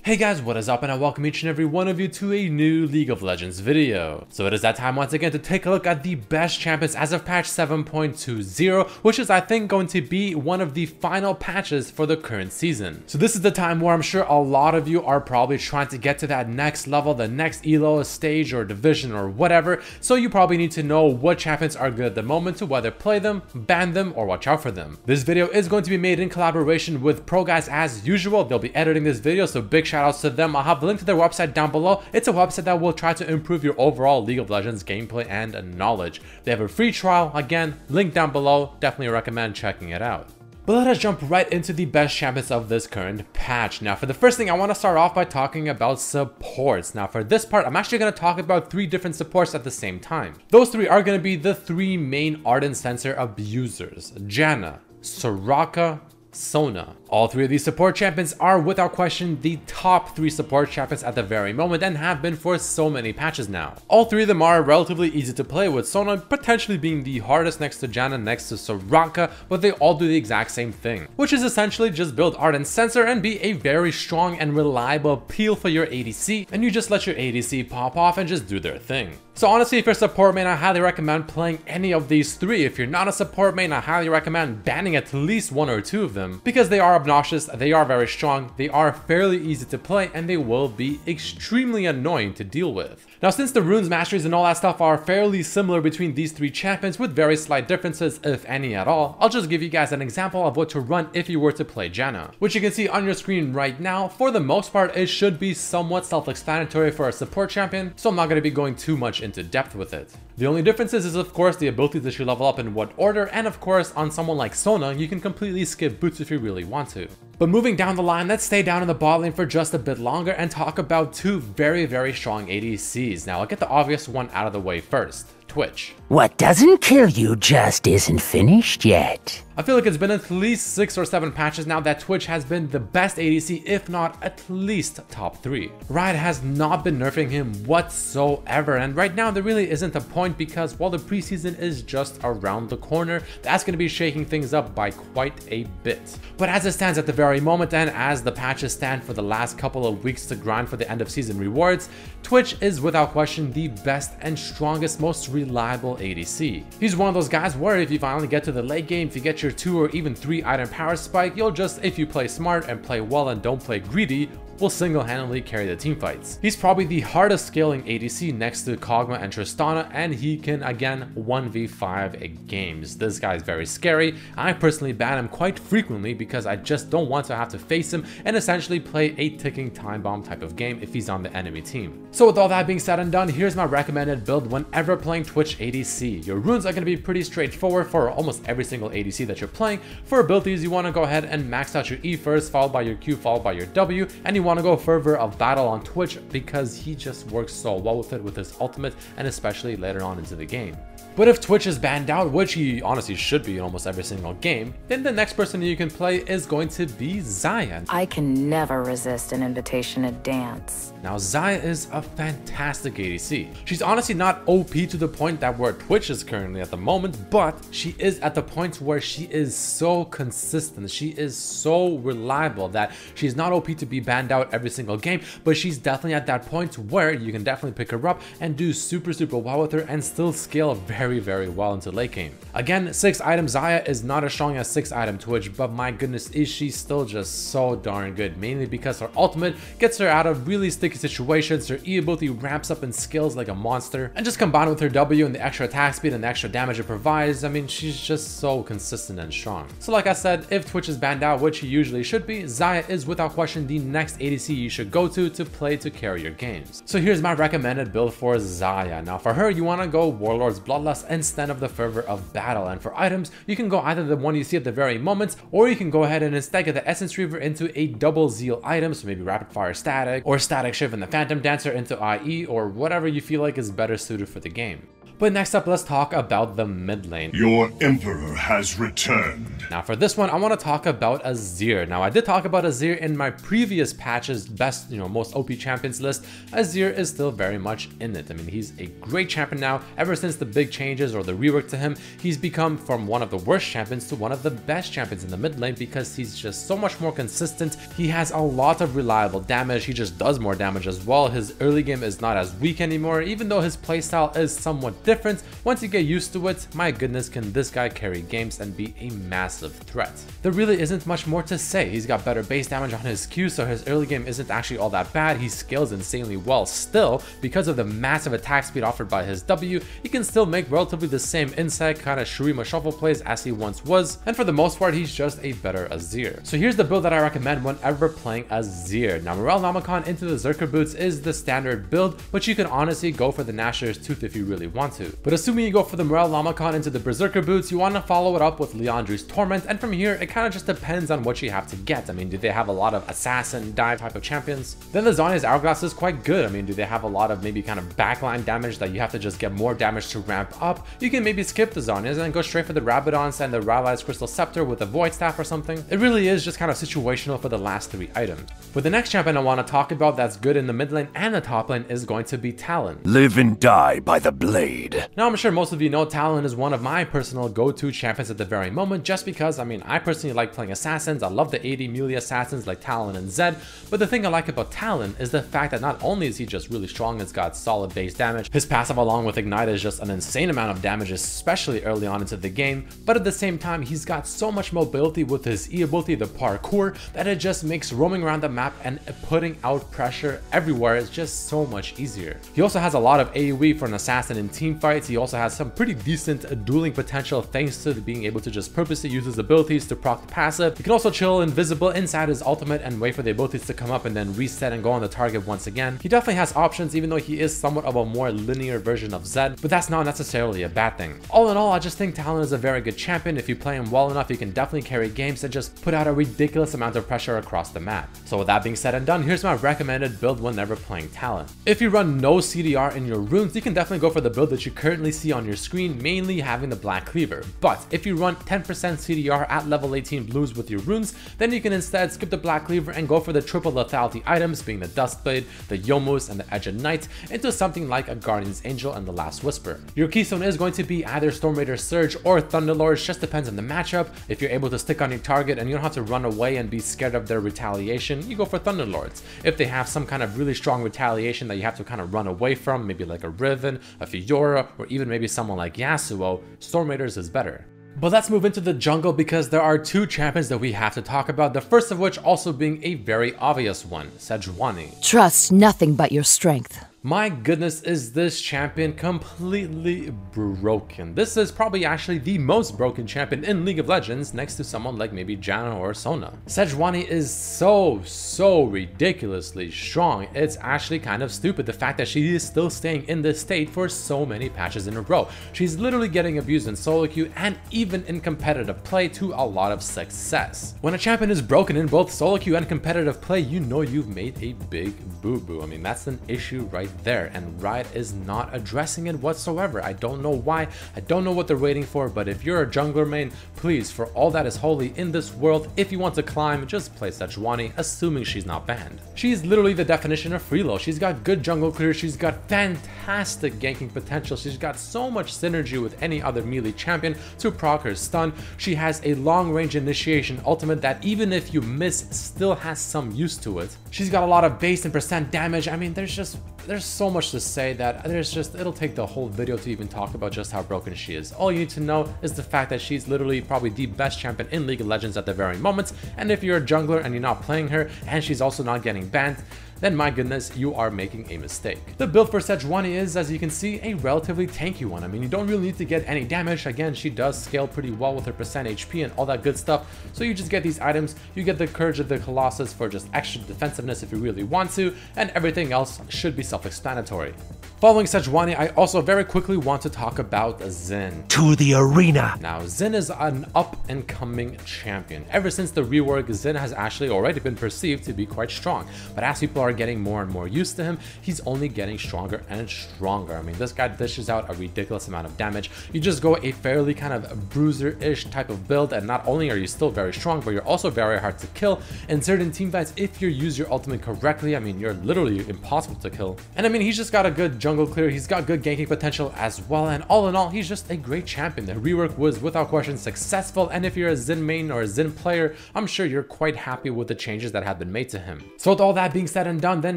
Hey guys, what is up, and I welcome each and every one of you to a new League of Legends video. So it is that time once again to take a look at the best champions as of patch 7.20, which is I think going to be one of the final patches for the current season. So this is the time where I'm sure a lot of you are probably trying to get to that next level, the next elo stage or division or whatever, so you probably need to know what champions are good at the moment to whether play them, ban them, or watch out for them. This video is going to be made in collaboration with Pro Guys as usual. They'll be editing this video, so big shout outs to them. I'll have the link to their website down below. It's a website that will try to improve your overall League of Legends gameplay and knowledge. They have a free trial, again, link down below. Definitely recommend checking it out. But let us jump right into the best champions of this current patch. Now for the first thing, I want to start off by talking about supports. Now for this part, I'm actually going to talk about 3 different supports at the same time. Those 3 are going to be the 3 main Ardent Sensor abusers: Janna, Soraka, Sona. All 3 of these support champions are without question the top 3 support champions at the very moment and have been for so many patches now. All 3 of them are relatively easy to play, with Sona potentially being the hardest next to Janna, next to Soraka, but they all do the exact same thing, which is essentially just build Ardent Sensor and be a very strong and reliable peel for your ADC, and you just let your ADC pop off and just do their thing. So honestly, if you're a support main, I highly recommend playing any of these 3. If you're not a support main, I highly recommend banning at least 1 or 2 of them, because they are obnoxious, they are very strong, they are fairly easy to play, and they will be extremely annoying to deal with. Now since the runes, masteries, and all that stuff are fairly similar between these 3 champions with very slight differences, if any at all, I'll just give you guys an example of what to run if you were to play Janna, which you can see on your screen right now. For the most part, it should be somewhat self-explanatory for a support champion, so I'm not going to be going too much into depth with it. The only differences is of course the ability that you level up in what order, and of course on someone like Sona, you can completely skip boots if you really want to. But moving down the line, let's stay down in the bot lane for just a bit longer and talk about 2 very strong ADCs. Now I'll get the obvious one out of the way first: Twitch. What doesn't kill you just isn't finished yet. I feel like it's been at least 6 or 7 patches now that Twitch has been the best ADC, if not at least top 3. Riot has not been nerfing him whatsoever, and right now there really isn't a point, because while the preseason is just around the corner, that's going to be shaking things up by quite a bit. But as it stands at the very moment, and as the patches stand for the last couple of weeks to grind for the end of season rewards, Twitch is without question the best and strongest, most reliable ADC. He's one of those guys where if you finally get to the late game, if you get your 2 or even 3 item power spike, you'll just, if you play smart and play well and don't play greedy, will single-handedly carry the team fights. He's probably the hardest scaling ADC next to Kog'Maw and Tristana, and he can again 1v5 games. This guy is very scary. I personally ban him quite frequently because I just don't want to have to face him and essentially play a ticking time bomb type of game if he's on the enemy team. So with all that being said and done, here's my recommended build whenever playing Twitch ADC. Your runes are going to be pretty straightforward for almost every single ADC that you're playing. For abilities, you want to go ahead and max out your E first, followed by your Q, followed by your W, and you want to go Fervor of Battle on Twitch because he just works so well with it with his ultimate, and especially later on into the game. But if Twitch is banned out, which he honestly should be in almost every single game, then the next person you can play is going to be Xayah. I can never resist an invitation to dance. Now Xayah is a fantastic ADC. She's honestly not OP to the point that where Twitch is currently at the moment, but she is at the point where she is so consistent, she is so reliable that she's not OP to be banned out every single game, but she's definitely at that point where you can definitely pick her up and do super well with her and still scale very well into late game. Again, 6 item Xayah is not as strong as 6 item Twitch, but my goodness, is she still just so darn good, mainly because her ultimate gets her out of really sticky situations, her E ability ramps up and scales like a monster, and just combined with her W and the extra attack speed and the extra damage it provides, I mean, she's just so consistent and strong. So like I said, if Twitch is banned out, which he usually should be, Xayah is without question the next ADC you should go to play to carry your games. So here's my recommended build for Xayah. Now for her, you want to go Warlord's Bloodlust instead of the Fervor of Battle, and for items, you can go either the one you see at the very moment, or you can go ahead and instead get the Essence Reaver into a double Zeal item, so maybe Rapid Fire Static, or Static Shift and the Phantom Dancer into IE, or whatever you feel like is better suited for the game. But next up, let's talk about the mid lane. Your Emperor has returned. Now for this one, I want to talk about Azir. Now I did talk about Azir in my previous patch's best, most OP champions list. Azir is still very much in it. I mean, he's a great champion now. Ever since the big changes or the rework to him, he's become from one of the worst champions to one of the best champions in the mid lane because he's just so much more consistent. He has a lot of reliable damage. He just does more damage as well. His early game is not as weak anymore, even though his playstyle is somewhat different. Once you get used to it, my goodness, can this guy carry games and be a massive threat. There really isn't much more to say. He's got better base damage on his Q, so his early game isn't actually all that bad. He scales insanely well still. Because of the massive attack speed offered by his W, he can still make relatively the same insect kind of Shurima shuffle plays as he once was, and for the most part, he's just a better Azir. So here's the build that I recommend whenever playing Azir. Now, Morel Namacon into the Zerker boots is the standard build, but you can honestly go for the Nashor's Tooth if you really want to. But assuming you go for the Morel Namacon into the Berserker boots, you want to follow it up with Liandry's Torment, and from here, it kind of just depends on what you have to get. I mean, do they have a lot of assassin dive type of champions? Then the Zhonya's Hourglass is quite good. I mean, do they have a lot of maybe kind of backline damage that you have to just get more damage to ramp up? You can maybe skip the Zhonya's and go straight for the Rabadons and the Rylai's Crystal Scepter with a Void Staff or something. It really is just kind of situational for the last 3 items. But the next champion I want to talk about that's good in the mid lane and the top lane is going to be Talon. Live and die by the blade. Now, I'm sure most of you know Talon is one of my personal go-to champions at the very moment, just because, I mean, I personally like playing assassins. I love the 80 melee assassins like Talon and Zed, but the thing I like about Talon is the fact that not only is he just really strong, it's got solid base damage, his passive along with Ignite is just an insane amount of damage, especially early on into the game, but at the same time, he's got so much mobility with his E ability, the parkour, that it just makes roaming around the map and putting out pressure everywhere is just so much easier. He also has a lot of AoE for an assassin in team fights. He also has some pretty decent dueling potential thanks to being able to just purposely use his abilities to proc the passive. He can also chill invisible inside his ultimate and wait for the abilities to come up and then reset and go on the target once again. He definitely has options, even though he is somewhat of a more linear version of Zed, but that's not necessarily a bad thing. All in all, I just think Talon is a very good champion. If you play him well enough, he can definitely carry games and just put out a ridiculous amount of pressure across the map. So with that being said and done, here's my recommended build whenever playing Talon. If you run no CDR in your runes, you can definitely go for the build that you currently see on your screen, mainly having the Black Cleaver. But if you run 10% CDR at level 18 blues with your runes, then you can instead skip the Black Cleaver and go for the triple lethality items, being the Dustblade, the Yomus, and the Edge of Night, into something like a Guardian's Angel and the Last Whisper. Your keystone is going to be either Storm Raider Surge or Thunderlords, just depends on the matchup. If you're able to stick on your target and you don't have to run away and be scared of their retaliation, you go for Thunderlords. If they have some kind of really strong retaliation that you have to kind of run away from, maybe like a Riven, a Fiora, or even maybe someone like Yasuo, Storm Raiders is better. But let's move into the jungle because there are 2 champions that we have to talk about, the first of which also being a very obvious one, Sejuani. Trust nothing but your strength. My goodness, is this champion completely broken. This is probably actually the most broken champion in League of Legends, next to someone like maybe Janna or Sona. Sejuani is so ridiculously strong. It's actually kind of stupid, the fact that she is still staying in this state for so many patches in a row. She's literally getting abused in solo queue and even in competitive play to a lot of success. When a champion is broken in both solo queue and competitive play, you know you've made a big boo-boo. I mean, that's an issue right there, and Riot is not addressing it whatsoever. I don't know why, I don't know what they're waiting for, but if you're a jungler main, please, for all that is holy in this world, if you want to climb, just play Sejuani, assuming she's not banned. She's literally the definition of Freelo. She's got good jungle clear, she's got fantastic ganking potential, she's got so much synergy with any other melee champion to proc her stun. She has a long range initiation ultimate that even if you miss, still has some use to it. She's got a lot of base and percent damage. I mean, there's so much to say that it'll take the whole video to even talk about just how broken she is. All you need to know is the fact that she's literally probably the best champion in League of Legends at the very moment, and if you're a jungler and you're not playing her and she's also not getting banned, then my goodness, you are making a mistake. The build for Sejuani is, as you can see, a relatively tanky one. I mean, you don't really need to get any damage. Again, she does scale pretty well with her percent HP and all that good stuff. So you just get these items, you get the Courage of the Colossus for just extra defensiveness if you really want to, and everything else should be self-explanatory. Following Sejuani, I also very quickly want to talk about Zin. To the arena. Now, Zin is an up-and-coming champion. Ever since the rework, Zin has actually already been perceived to be quite strong. But as people are getting more and more used to him, he's only getting stronger and stronger. I mean, this guy dishes out a ridiculous amount of damage. You just go a fairly kind of bruiser-ish type of build, and not only are you still very strong, but you're also very hard to kill. In certain teamfights, if you use your ultimate correctly, I mean, you're literally impossible to kill. And I mean, he's just got a good jungle clear, he's got good ganking potential as well, and all in all, he's just a great champion. The rework was without question successful, and if you're a Zin main or a Zin player, I'm sure you're quite happy with the changes that have been made to him. So with all that being said and done, then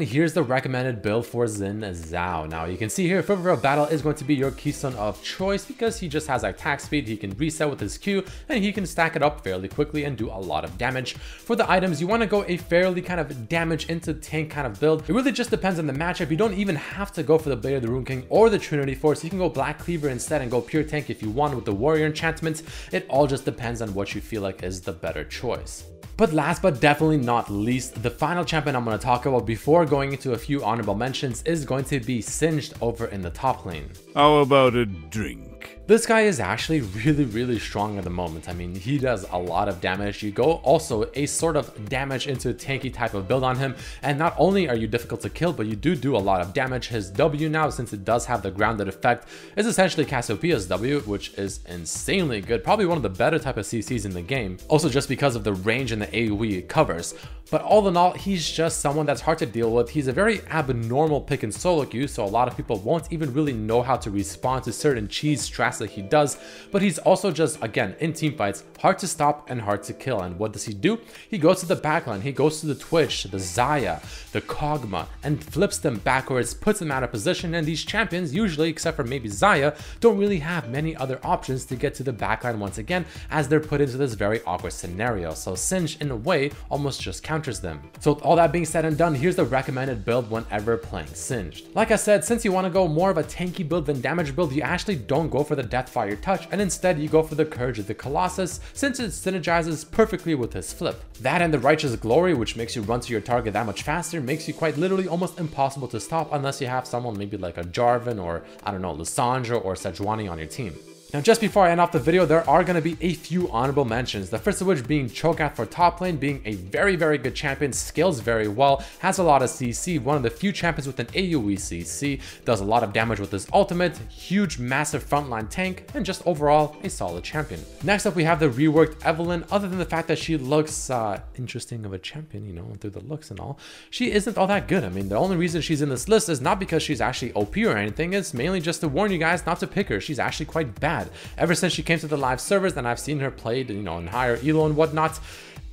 here's the recommended build for Zin Zhao. Now you can see here, Fervor of Battle is going to be your keystone of choice because he just has attack speed, he can reset with his Q, and he can stack it up fairly quickly and do a lot of damage. For the items, you want to go a fairly kind of damage into tank kind of build. It really just depends on the matchup. You don't even have to go for the Blade of the Rune King or the Trinity Force. You can go Black Cleaver instead and go pure tank if you want with the Warrior enchantments. It all just depends on what you feel like is the better choice. But last but definitely not least, the final champion I'm going to talk about before going into a few honorable mentions is going to be Singed over in the top lane. How about a drink? This guy is actually really strong at the moment. I mean, he does a lot of damage. You go also a sort of damage into tanky type of build on him, and not only are you difficult to kill, but you do a lot of damage. His W now, since it does have the grounded effect, is essentially Cassiopeia's W, which is insanely good. Probably one of the better type of CCs in the game. Also just because of the range and the AoE it covers. But all in all, he's just someone that's hard to deal with. He's a very abnormal pick and solo queue, so a lot of people won't even really know how to respond to certain cheese strats that he does. But he's also just, again, in team fights, hard to stop and hard to kill. And what does he do? He goes to the backline, he goes to the Twitch, the Xayah, the Kog'Maw, and flips them backwards, puts them out of position. And these champions, usually, except for maybe Xayah, don't really have many other options to get to the backline once again, as they're put into this very awkward scenario. So Singed, in a way, almost just counters them. So with all that being said and done, here's the recommended build whenever playing Singed. Like I said, since you want to go more of a tanky build than damage build, you actually don't go for the Deathfire Touch, and instead you go for the Courage of the Colossus, since it synergizes perfectly with his flip. That and the Righteous Glory, which makes you run to your target that much faster, makes you quite literally almost impossible to stop unless you have someone maybe like a Jarvan or, I don't know, Lissandra or Sejuani on your team. Now, just before I end off the video, there are going to be a few honorable mentions. The first of which being Cho'Gath for top lane, being a very good champion, scales very well, has a lot of CC, one of the few champions with an AoE CC, does a lot of damage with his ultimate, huge massive frontline tank, and just overall a solid champion. Next up, we have the reworked Evelynn. Other than the fact that she looks interesting of a champion, you know, through the looks and all, she isn't all that good. I mean, the only reason she's in this list is not because she's actually OP or anything, it's mainly just to warn you guys not to pick her. She's actually quite bad. Ever since she came to the live servers and I've seen her played, you know, in higher elo and whatnot,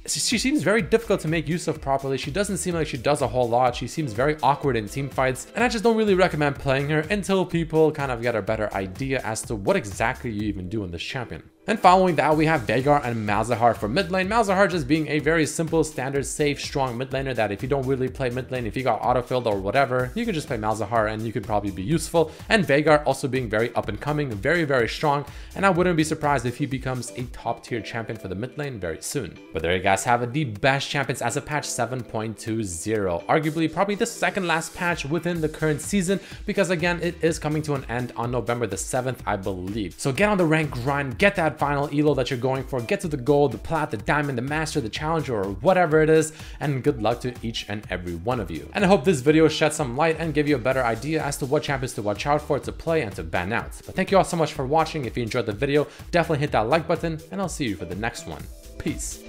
she seems very difficult to make use of properly. She doesn't seem like she does a whole lot. She seems very awkward in team fights, and I just don't really recommend playing her until people kind of get a better idea as to what exactly you even do in this champion. And following that, we have Veigar and Malzahar for mid lane. Malzahar just being a very simple, standard, safe, strong mid laner that if you don't really play mid lane, if you got autofilled or whatever, you could just play Malzahar and you could probably be useful. And Veigar also being very up and coming, very strong, and I wouldn't be surprised if he becomes a top tier champion for the mid lane very soon. But there you guys have it, the best champions as of patch 7.20. Arguably probably the second last patch within the current season, because again, it is coming to an end on November the 7th, I believe. So get on the rank grind, get that final elo that you're going for, get to the gold, the plat, the diamond, the master, the challenger, or whatever it is, and good luck to each and every one of you. And I hope this video shed some light and give you a better idea as to what champions to watch out for, to play, and to ban out. But thank you all so much for watching. If you enjoyed the video, definitely hit that like button, and I'll see you for the next one. Peace.